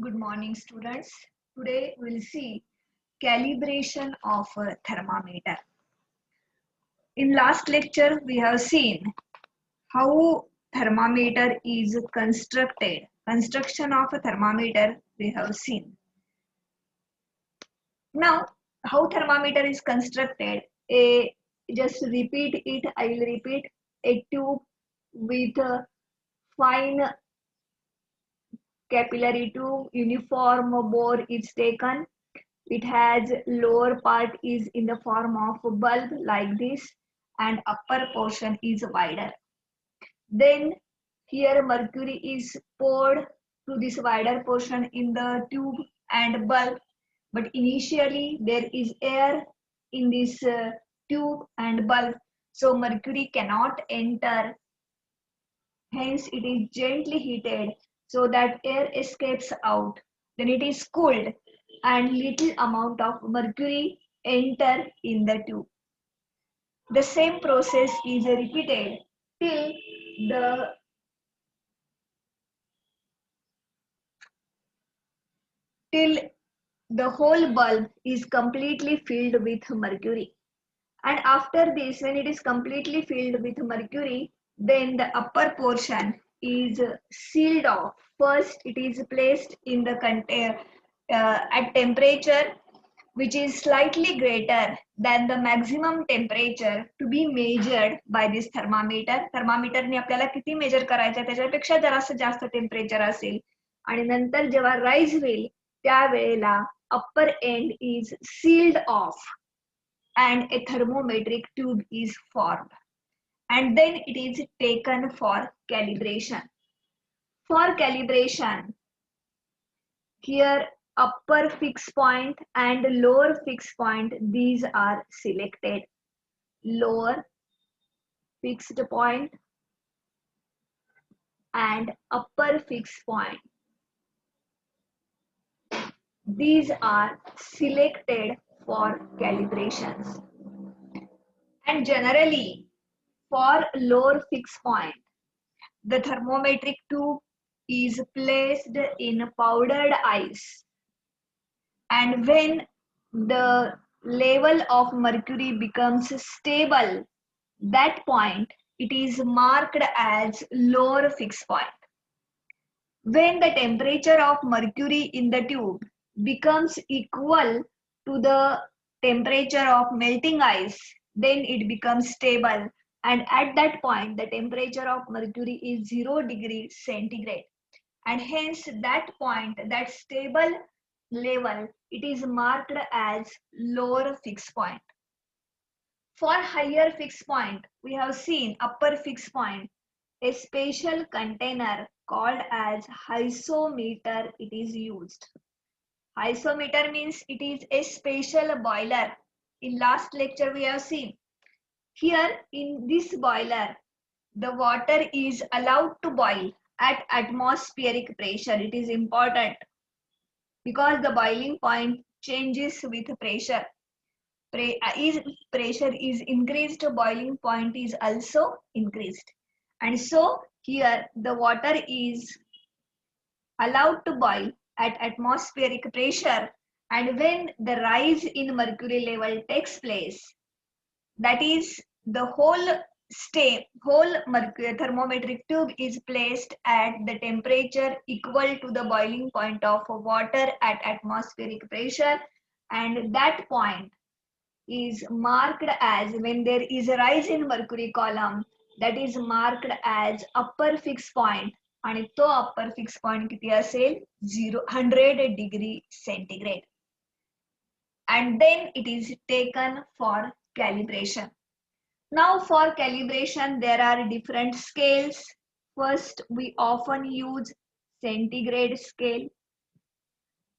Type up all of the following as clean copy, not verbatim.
Good morning, students. Today we'll see calibration of a thermometer. In last lecture, we have seen how thermometer is constructed. Construction of a thermometer we have seen. Now, how thermometer is constructed? Just repeat it. I will repeat. A tube with a fine capillary tube, uniform bore is taken. It has lower part is in the form of a bulb like this and upper portion is wider. Then here mercury is poured to this wider portion in the tube and bulb, but initially there is air in this tube and bulb, so mercury cannot enter. Hence it is gently heated so that air escapes out. Then it is cooled and little amount of mercury enter in the tube. The same process is repeated till the till the whole bulb is completely filled with mercury. And after this, when it is completely filled with mercury, then the upper portion is sealed off. First, it is placed in the container at temperature which is slightly greater than the maximum temperature to be measured by this thermometer. Thermometerने आपल्याला किती major करायचं आहे त्याच्यापेक्षा जरासं जास्त temperature असेल आणि नंतर जेव्हा राईज होईल त्यावेळेला upper end is sealed off and a thermometric tube is formed, and then it is taken for calibration. For calibration, here upper fixed point and lower fixed point, these are selected. Lower fixed point and upper fixed point, these are selected for calibrations. And generally for lower fixed point, the thermometric tube is placed in powdered ice, and when the level of mercury becomes stable, that point it is marked as lower fixed point. When the temperature of mercury in the tube becomes equal to the temperature of melting ice, then it becomes stable, and at that point the temperature of mercury is 0 degrees centigrade, and hence that point, that stable level, it is marked as lower fixed point. For higher fixed point, we have seen upper fixed point, a special container called as hysometer it is used. Hysometer means it is a special boiler. In last lecture we have seen. Here in this boiler, the water is allowed to boil at atmospheric pressure. It is important because the boiling point changes with pressure. Pressure is increased, boiling point is also increased. And so here the water is allowed to boil at atmospheric pressure, and when the rise in mercury level takes place, that is the whole mercury thermometric tube is placed at the temperature equal to the boiling point of water at atmospheric pressure, and that point is marked as, when there is a rise in mercury column, that is marked as upper fixed point, आणि तो upper fixed point किती असेल 100 degree centigrade, and then it is taken for calibration. Now for calibration there are different scales. First we often use centigrade scale,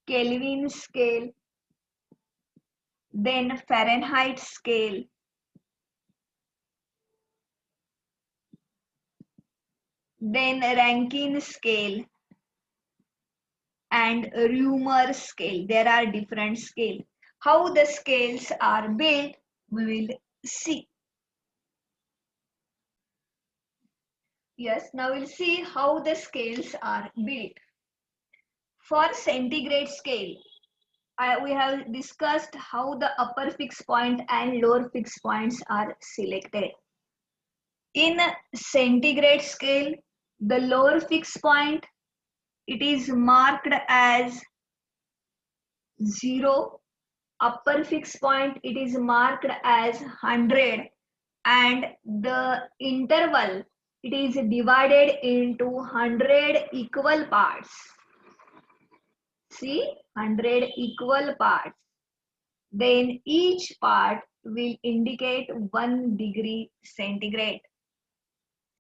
Kelvin scale, then Fahrenheit scale, then Rankine scale and Reumer scale. There are different scales. How the scales are built, we will see. Yes, now we'll see how the scales are built. For centigrade scale, we have discussed how the upper fixed point and lower fixed points are selected. In centigrade scale, the lower fixed point, it is marked as 0. Upper fixed point, it is marked as 100, and the interval, it is divided into 100 equal parts. See, 100 equal parts. Then each part will indicate 1 degree centigrade.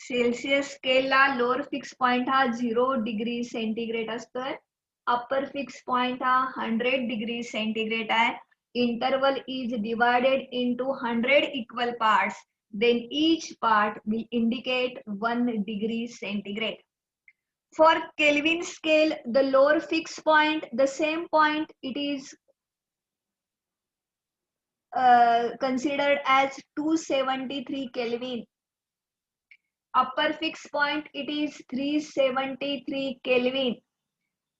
Celsius स्केलला lower fixed point हा 0 degree centigrade असतोय. Upper fix point हा 100 degree centigrade आहे. Interval is divided into 100 equal parts. Then each part will indicate 1 degree centigrade. For Kelvin scale, the lower fixed point, the same point, it is considered as 273 Kelvin. Upper fixed point, it is 373 Kelvin,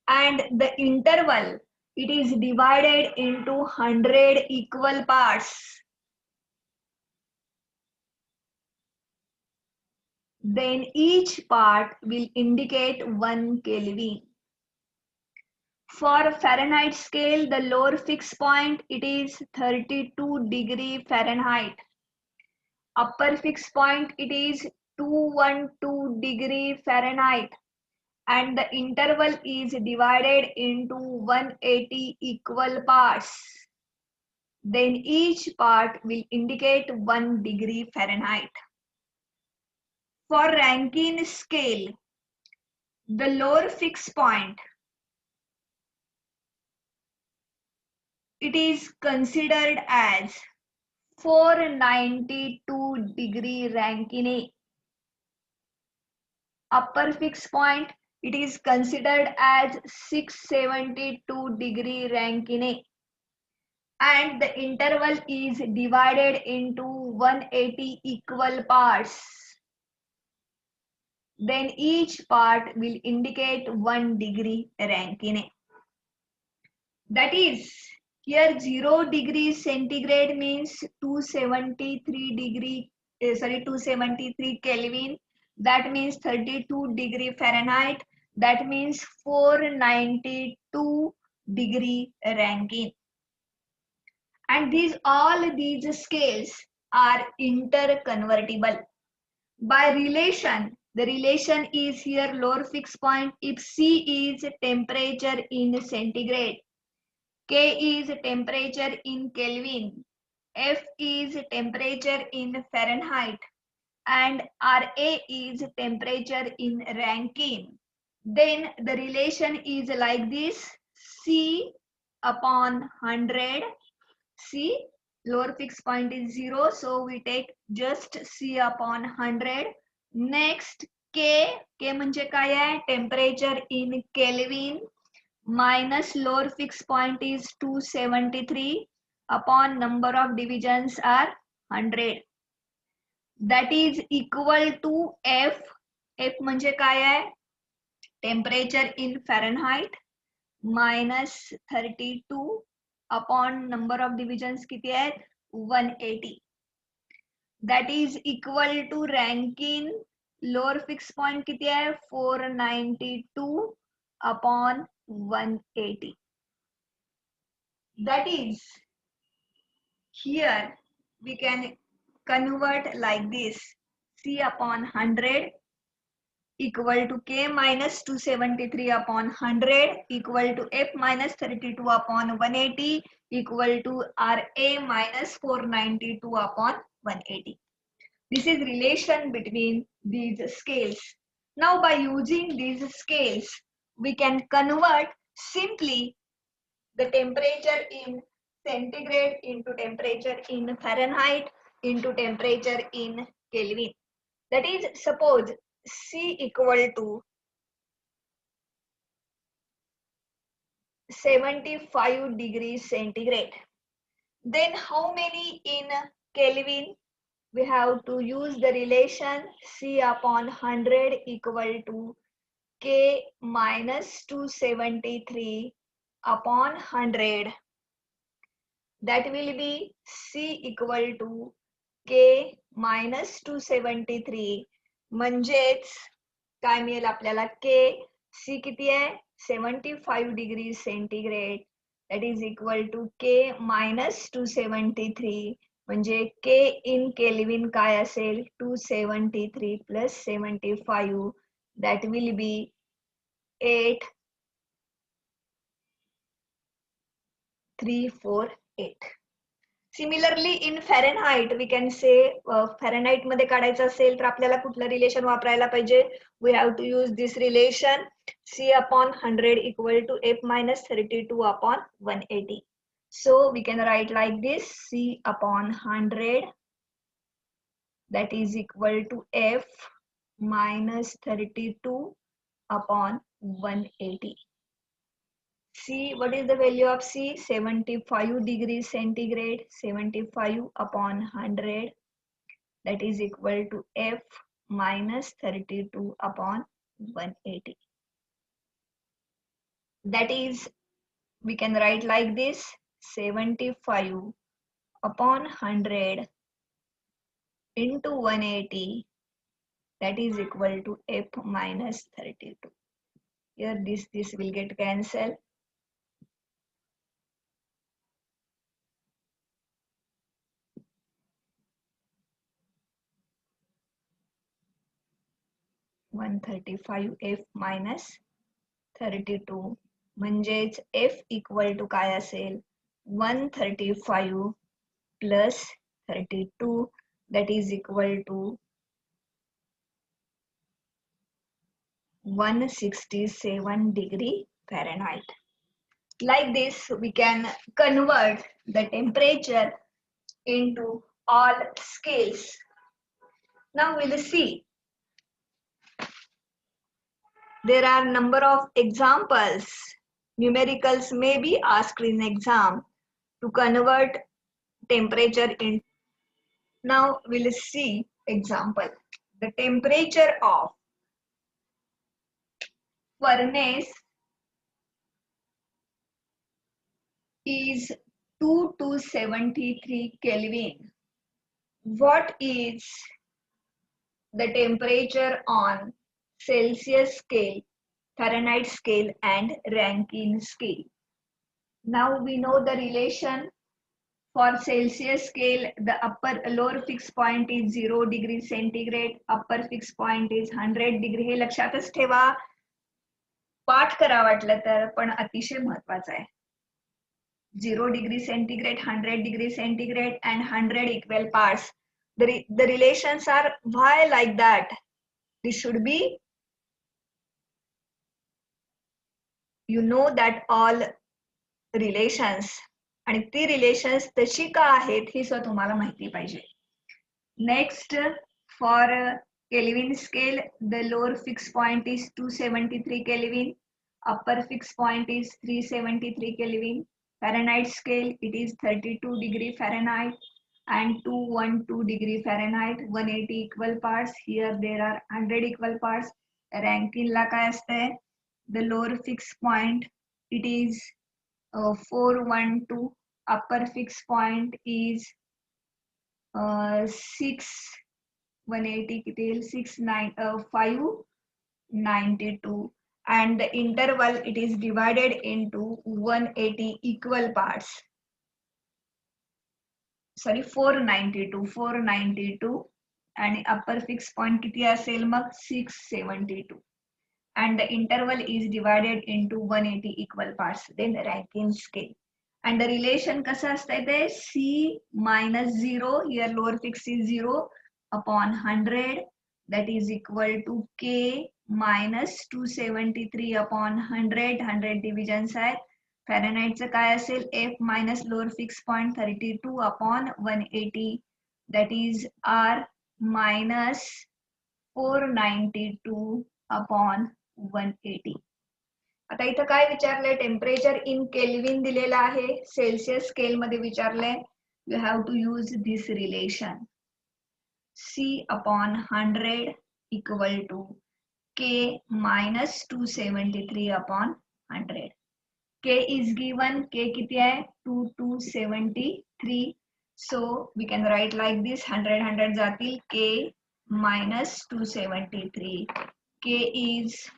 and the interval, it is divided into 100 equal parts. Then each part will indicate 1 Kelvin. For Fahrenheit scale, the lower fixed point, it is 32 degree Fahrenheit. Upper fixed point, it is 212 degree Fahrenheit, and the interval is divided into 180 equal parts. Then each part will indicate 1 degree Fahrenheit. For Rankine scale, the lower fixed point, it is considered as 492 degree Rankine. Upper fixed point, it is considered as 672 degree Rankine, and the interval is divided into 180 equal parts. Then each part will indicate 1 degree Rankine. That is, here 0 degree centigrade means 273 Kelvin. That means 32 degree Fahrenheit. That means 492 degree Rankine. And all these scales are interconvertible. By relation, the relation is here lower fixed point. If C is temperature in centigrade, K is temperature in Kelvin, F is temperature in Fahrenheit, and RA is temperature in Rankine, then the relation is like this: C upon 100. C, lower fixed point is 0, so we take just C upon 100. Next, K म्हणजे काय आहे? Temperature in Kelvin, minus lower fixed point is 273 upon number of divisions are 100. That is equal to F. F म्हणजे काय आहे? Temperature in Fahrenheit, minus 32 upon number of divisions किती आहेत? 180. That is equal to Rankine, lower fixed point किती आहे? 492 upon 180. That is, here we can convert like this: C upon 100 equal to K minus 273 upon 100 equal to F minus 32 upon 180 equal to RA minus 492 upon 180. This is relation between these scales. Now by using these scales, we can convert simply the temperature in centigrade into temperature in Fahrenheit into temperature in Kelvin. That is, suppose C equal to 75 degrees centigrade. Then how many in Kelvin? We have to use the relation C upon 100 equal to K minus 273 upon 100. That will be C equal to K minus 273. म्हणजेच काय मिळेल आपल्याला K C किती आहे 75 degree centigrade that is equal to K minus 273 म्हणजे K in Kelvin काय असेल 273 plus 75 that will be 8348. Similarly in Fahrenheit we can say Fahrenheit मध्ये काढायचं असेल तर आपल्याला कुठलं रिलेशन वापरायला पाहिजे we have to use this relation C upon 100 equal to F minus 32 upon 180. So we can write like this C upon 100 that is equal to F minus 32 upon 180. C, what is the value of C? 75 degrees centigrade, 75 upon 100, that is equal to F minus 32 upon 180. That is, we can write like this, 75 upon 100 into 180, that is equal to F minus 32. Here this will get cancelled. F minus 32 म्हणजेच F equal to काय असेल 135 plus 32 that is equal to 167 degree Fahrenheit. Like this we can convert the temperature into all scales. Now we'll see. There are number of examples. Numericals may be asked in exam to convert temperature in. Now we'll see example. The temperature of furnace is 2 to 73 Kelvin. What is the temperature on Celsius scale, Fahrenheit scale and Rankine scale? Now we know the relation. For Celsius scale, the lower fixed point is 0 degree centigrade, upper fixed point is 100 degree. हे लक्षातच ठेवा. पाठ करा वाटलं तर पण अतिशय महत्वाचं आहे. 0 degree centigrade, 100 degree centigrade and 100 equal parts. The relations are why like that? This should be, you know that all relations आणि ती रिलेशन्स तशी का आहेत ही सुद्धा तुम्हाला माहिती पाहिजे. Next for Kelvin scale, the lower fixed point is 273 Kelvin, upper fixed point is 373 Kelvin. Fahrenheit scale, it is 32 degree Fahrenheit and 212 degree Fahrenheit. 180 equal parts. Here there are 100 equal parts. Rankine ला काय असते? The lower fixed point, it is 412. Upper fixed point is 592 and the interval it is divided into 180 equal parts. Sorry, 492 and upper fixed point किती असेल मग 672 and the interval is divided into 180 equal parts. Then Rankine scale. And the relation कसा असतंय ते C minus 0, here lower fixed is 0 upon 100 that is equal to K minus 273 upon 100 divisions आहेत. Fahrenheit चं काय असेल F minus lower fixed point 32 upon 180 that is R minus 492 upon 180. आता इथं काय विचारलंय टेम्परेचर इन केल्विन दिलेलं आहे सेल्सियस स्केल मध्ये विचारलंय you have to use this relation C upon 100 equal to K minus 273 upon 100. K is given, K किती आहे 273. So we can write like this, 100 जातील, K minus 273. K is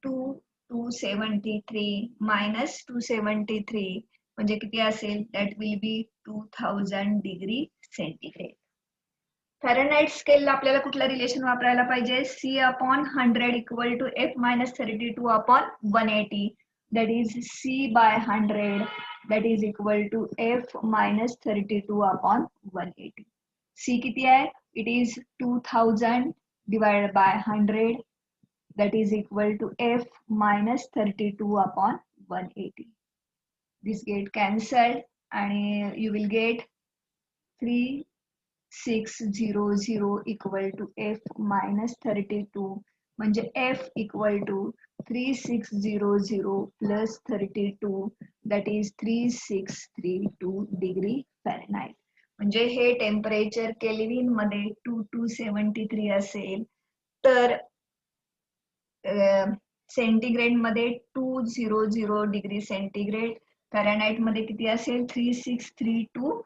273 minus 273 म्हणजे किती असेल, that will be 2000 degree centigrade. Fahrenheit scale आपल्याला कुठलं relation वापरायला पाहिजे, C upon 100 equal to F minus 32 upon 180. That is C by 100 that is equal to F minus 32 upon 180. C किती आहे, it is 2000 divided by 100 that is equal to F minus 32 upon 180. This get cancelled and you will get 3600 equal to F minus 32 म्हणजे F equal to 3600 plus 32 that is 3632 degree Fahrenheit. म्हणजे हे temperature kelvin मध्ये 2273 असेल, तर centigrade मध्ये 200 degree centigrade, Fahrenheit मध्ये किती असेल 3632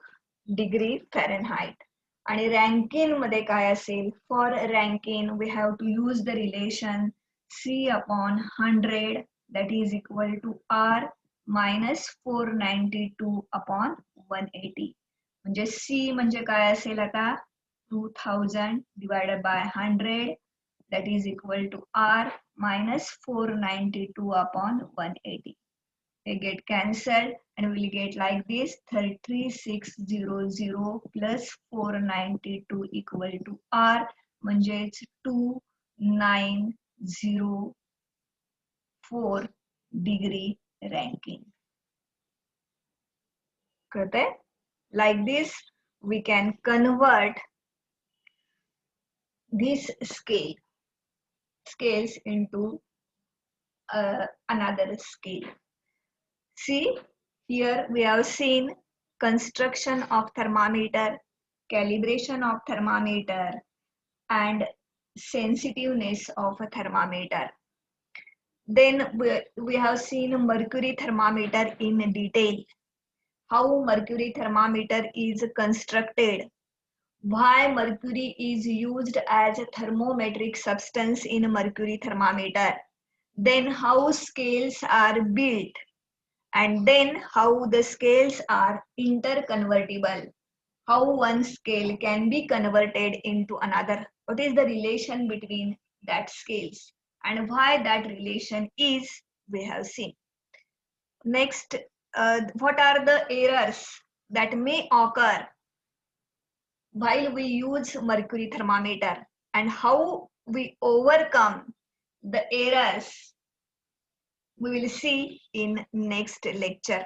degree Fahrenheit. आणि रँकिन मध्ये काय असेल, for Rankine we have to use the relation C upon 100 that is equal to R minus 492 upon 180. म्हणजे C म्हणजे काय असेल आता 2000 divided by 100 that is equal to R minus 492 upon 180. They get cancelled and we'll get like this, 3600 plus 492 equal to R म्हणजेच 2904 degree Rankine. कळतंय? Like this we can convert this scales into another scale. See, here we have seen construction of thermometer, calibration of thermometer, and sensitiveness of a thermometer. Then we have seen mercury thermometer in detail, how mercury thermometer is constructed, why mercury is used as a thermometric substance in mercury thermometer, then how scales are built, and then how the scales are interconvertible, how one scale can be converted into another, what is the relation between that scales and why that relation is, we have seen. Next, what are the errors that may occur while we use mercury thermometer and how we overcome the errors, we will see in next lecture.